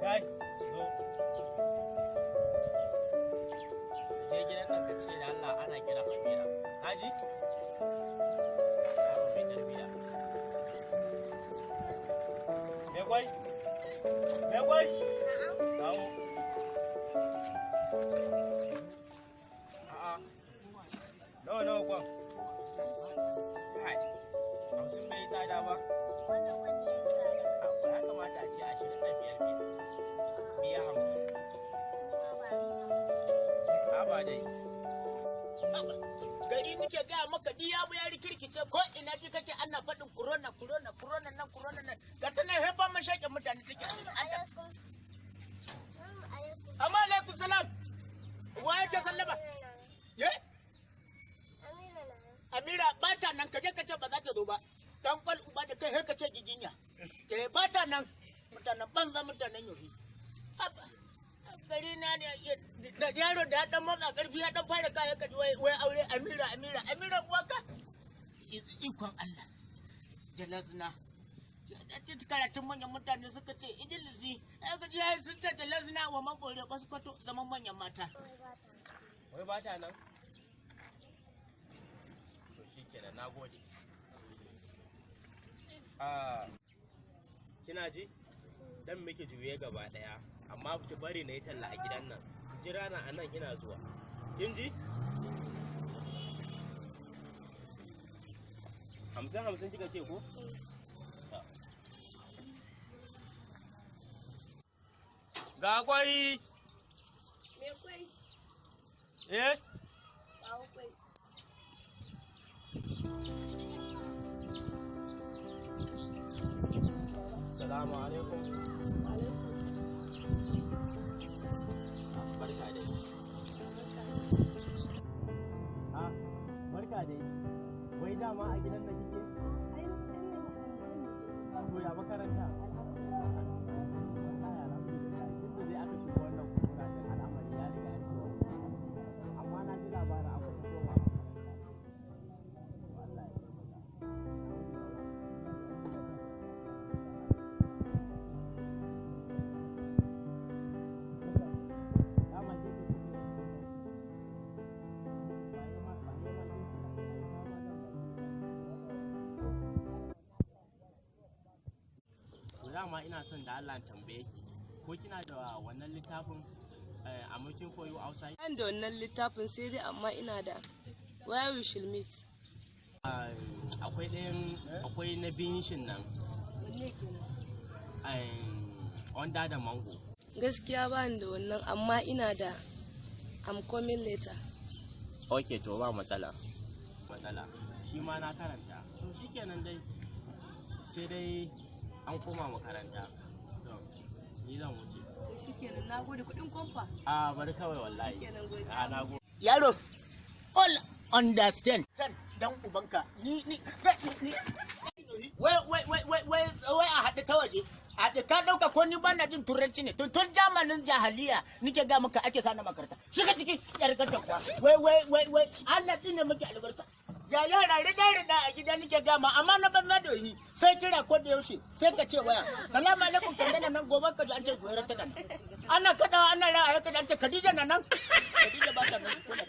Kai, zo. Je gidan nan ka ce da Allah ana kira Amira. Haji? Yaro mai tarbiya. Me kwai? Me kwai? Kawo. A'a. Nawa kwan? Kai. Hausin bai tsada ba. Ya kamata a ce 25 ne. Biya 50. Haba dai. Gari nake gaya maka diya bu ya rikirkice ko ina ji kake ana faɗin corona nan ga ta nan hefa man shaƙe mutane take amma alaikum salam wa yake sallama ye Amira ba ta nan kaje kace ba za ta zo ba dan kwal uba da kai kace giginya ba ta nan mutanen banza mutanen yofi gari na ne da yaro da dan matsa karfi ya dan fara kaya kaji wai aure Amira uwaka ikon Allah jalazna da karatun manyan mutane suka ce idilisi ai gaji yayi sun ce jalazna wa mabore ba su kwato zaman manyan mata wai ba ta nan to shikenan nagode kina ji dan miki juye gaba daya amma ki bari na yi talla a gidan nan jira na anan ina zuwa kin ji 50 kika ce ko ga kwai me kwai kawo kwai Assalamu alaikum. Barka dai. Barka dai. Wai dama a gidan da kike? To ya makaranta? Wallahi alhamdulillah. Tunda dai aka shigo wannan kuma din al'amari ya riga ya shigo. Amma na ji labarin akwai koma. Wallahi. Dama ina son da Allah tambaye ki ko kina da wannan littafin I'm looking for you outside? Ban da wannan littafin sai dai amma ina da where we shall meet. Akwai na biyun shin nan. Wanne kenan? Under da mango. Gaskiya ba ni da wannan amma ina da I'm coming later. Okay to ba matsala. Shi ma na karanta. To shikenan dai sai dai an koma makaranta. Ni zan wuce. To shikenan nagode kudin komfa. Bari kawai wallahi. Shikenan gode. Nagode. yaro all understand dan ubanka ni wai a haɗe ta waje haɗe ka ɗauka ko ni ba na jin turanci ne tun zamanin jahiliya nike ga maka ake sana makaranta shiga ciki yar gata kuwa wai Allah tsine miki albarka ya yara rida a gida nike gama amma na banza da yi sai kira ko da yaushe sai ka ce waya salamu alaikum kan nan gobe ka ji an ce goyar ta nan ana kadawa ana ra'a ya ka an ce Khadija nan Khadija ba ta nan ko na